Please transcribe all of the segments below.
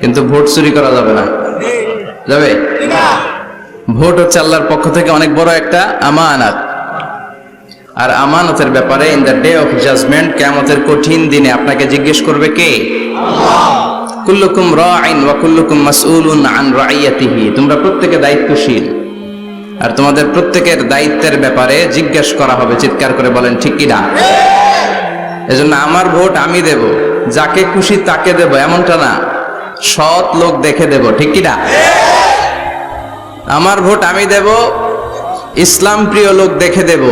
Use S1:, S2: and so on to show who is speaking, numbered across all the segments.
S1: কিন্তু ভোট চুরি করা যাবে না। যাবে? ভোট হচ্ছে আল্লাহর পক্ষ থেকে অনেক বড় একটা আমানত। আর আমানতের ব্যাপারে in the day of judgement, কিয়ামতের কঠিন দিনে আপনাকে জিজ্ঞেস করবে কে? আল্লাহ। কুল্লুকুম রাঈন ওয়া কুল্লুকুম মাসউলুন আন রাইয়াতিহি। তোমরা প্রত্যেকে দায়িত্বশীল, আর তোমাদের প্রত্যেকের দায়িত্বের ব্যাপারে জিজ্ঞেস করা হবে। চিৎকার করে বলেন ঠিক কি না? এজন্য আমার ভোট আমি দেব, যাকে খুশি তাকে দেব এমনটা না, সৎ লোক দেখে দেব। ঠিক কি না? আমার ভোট আমি দেব, ইসলাম প্রিয় লোক দেখে দেব,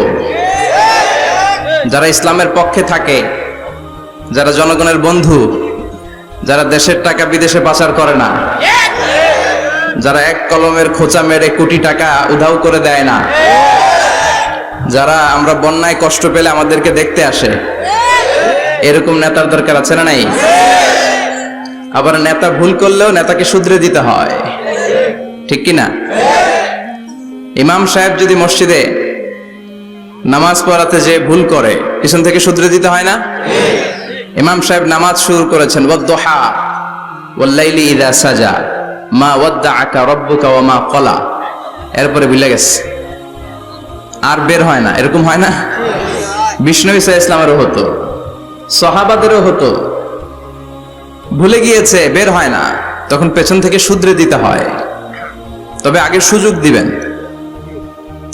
S1: যারা ইসলামের পক্ষে থাকে, যারা জনগণের বন্ধু, যারা দেশের টাকা বিদেশে পাচার করে না, যারা এক কলমের খোঁচা মেরে কোটি টাকা উধাও করে দেয় না, যারা আমরা বন্যায় কষ্ট পেলে আমাদেরকে দেখতে আসে, এরকম নেতার দরকার আছে না নাই? আবার নেতা ভুল করলেও নেতাকে শুধরে দিতে হয়। ঠিক কি না? ইমাম সাহেব যদি মসজিদে নামাজ পড়াতে যে ভুল করে, পিছন থেকে শুধরে দিতে হয় না? ইমাম সাহেব নামাজ শুরু করেছেন, ওয়াদ-দুহা ওয়াল-লাইলি ইযা সাজা মা ওয়াদ্দাআকা রাব্বুকা ওয়া মা ক্বালা, এরপরে ভুলে গেছে, আর বের হয় না। এরকম হয় না? বিষ্ণু ঈসা ইসলামেরও হতো, সাহাবাদেরও হতো। ভুলে গিয়েছে, বের হয় না, তখন পেছন থেকে শুধরে দিতে হয়। তবে আগে সুযোগ দিবেন,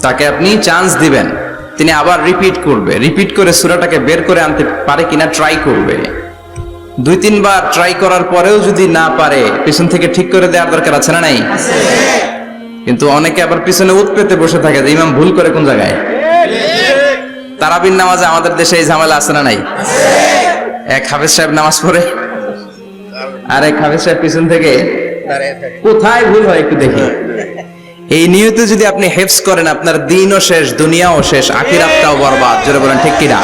S1: তাকে আপনি চান্স দিবেন, তিনি আবার রিপিট করবে, রিপিট করে সূরাটাকে বের করে আনতে পারে কিনা ট্রাই করবে। 2-3 বার ট্রাই করার পরেও যদি না পারে, পিছন থেকে ঠিক করে দেওয়ার দরকার আছে না নাই? কিন্তু অনেকে আবার পিছনে উৎ পেতে বসে থাকে যে ইমাম ভুল করে কোন জায়গায়। তারাবির নামাজে আমাদের দেশে এই ঝামেলা আছে না নাই? এক হাফেজ সাহেব নামাজ পড়ে, আর এক হাফেজ সাহেব পিছন থেকে কোথায় ভুল হয় একটু দেখি। এই নিয়তে যদি আপনি হেফজ করেন, আপনার দিনও শেষ, দুনিয়াও শেষ, আখিরাতটাও বরবাদ। জোরে বলেন ঠিক কিনা?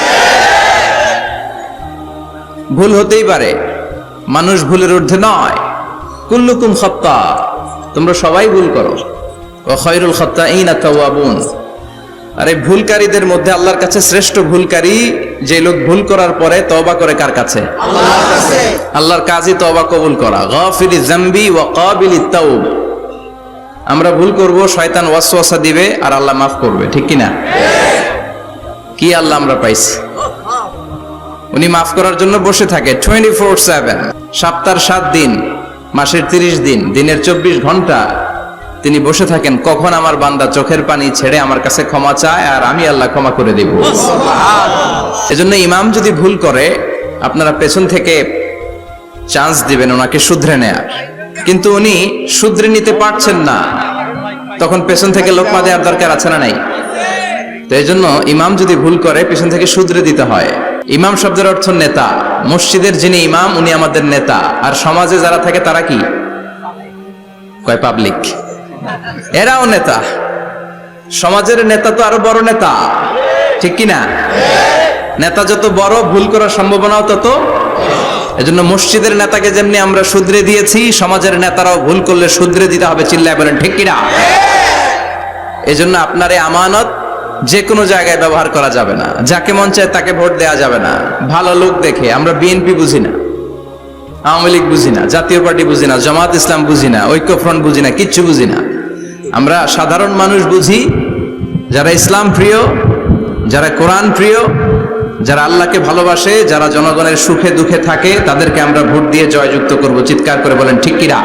S1: ভুল হতেই পারে, মানুষ ভুলের ঊর্ধ্বে নয়। কুল্লুকুম খাত্তা, তোমরা সবাই ভুল করো। ওয়া খায়রুল খাত্তাইনা তাওয়াবুন, আর এই ভুলকারীদের মধ্যে আল্লাহর কাছে শ্রেষ্ঠ ভুলকারী যে লোক ভুল করার পরে তওবা করে। কার কাছে? আল্লাহর কাছে। আল্লাহর কাজই তওবা কবুল করা। গাফিরিজ যামবি ওয়া কাবিলিত তাওব। আমরা ভুল করব, শয়তান ওয়াসওয়াসা দিবে, আর আল্লাহ মাফ করবে। ঠিক কি না? কি আল্লাহ আমরা পাইছি, উনি মাফ করার জন্য বসে থাকে 24/7, সপ্তাহের 7 দিন, মাসের 30 দিন, দিনের 24 ঘন্টা তিনি বসে থাকেন। কখন আমার বান্দা চোখের পানি ছেড়ে আমার কাছে ক্ষমা চায়, আর আমি আল্লাহ ক্ষমা করে দেব। এজন্য ইমাম যদি ভুল করে, আপনারা পেছন থেকে চান্স দিবেন ওনাকে শুধরে নেয়ার। কিন্তু উনি শুধরে নিতে পারছেন না, তখন পেছন থেকে লোকমা দেওয়ার দরকার আছে না নাই? তো এই জন্য ইমাম যদি ভুল করে, পেছন থেকে শুধরে দিতে হয়। ইমাম শব্দের অর্থ নেতা। মসজিদের যিনি ইমাম, উনি আমাদের নেতা। আর সমাজে যারা থাকে তারা কি কয়? পাবলিক। এরাও নেতা। সমাজের নেতা তো আরো বড় নেতা। ঠিক কি না? নেতা যত বড়, ভুল করার সম্ভাবনাও তত। এজন্য মসজিদের নেতাকে যেমনি আমরা শুধরে দিয়েছি, সমাজের নেতারাও ভুল করলে শুধরে দিতে হবে। চিল্লায় বলেন ঠিক কিনা? এজন্য আপনার এই আমানত যে কোনো জায়গায় ব্যবহার করা যাবে না। যাকে মন চায় তাকে ভোট দেওয়া যাবে না। ভালো লোক দেখে। আমরা বিএনপি বুঝি না, আওয়ামী লীগ বুঝি না, জাতীয় পার্টি বুঝি না, জামাত ইসলাম বুঝি না, ঐক্যফ্রন্ট বুঝি না, কিচ্ছু বুঝি না। আমরা সাধারণ মানুষ বুঝি, যারা ইসলাম প্রিয়, যারা কোরআন প্রিয়, যারা আল্লাহকে ভালোবাসে, যারা জনগণের সুখে দুঃখে থাকে, তাদেরকে আমরা ভোট দিয়ে জয়যুক্ত করব। চিৎকার করে বলেন ঠিক কিনা?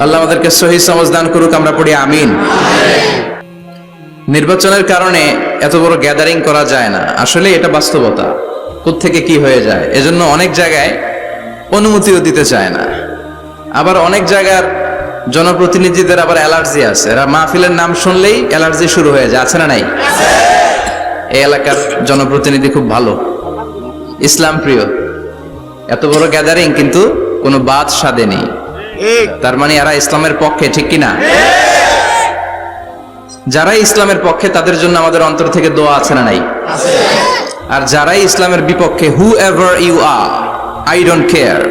S1: আল্লাহ আমাদেরকে সহি সমঝ দান করুক। আমরা পড়ি আমিন। নির্বাচনের কারণে এত বড় গ্যাদারিং করা যায় না, আসলে এটা বাস্তবতা। কোত্থেকে কি হয়ে যায়, এজন্য অনেক জায়গায় অনুমতিও দিতে চায় না। আবার অনেক জায়গার জনপ্রতিনিধিদের আবার অ্যালার্জি আছে, এরা মাহফিলের নাম শুনলেই অ্যালার্জি শুরু হয়ে যায়। আছে না নাই? এই এলাকার জনপ্রতিনিধি খুব ভালো, ইসলাম প্রিয়, এত বড় গ্যাদারিং কিন্তু কোনো বাদ সাধে নেই, তার মানে এরা ইসলামের পক্ষে। ঠিক কিনা? যারা ইসলামের পক্ষে তাদের জন্য আমাদের অন্তর থেকে দোয়া আছে না নাই? আর যারাই ইসলামের বিপক্ষে, whoever you are, I don't care,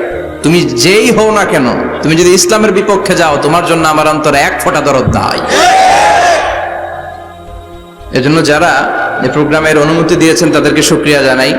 S1: তুমি যেই হও না কেন, তুমি যদি ইসলামের বিপক্ষে যাও, তোমার জন্য আমার অন্তরে 1 ফোঁটা দরদ নাই। এজন্য যারা এই প্রোগ্রামের অনুমতি দিয়েছেন তাদেরকে শুকরিয়া জানাই।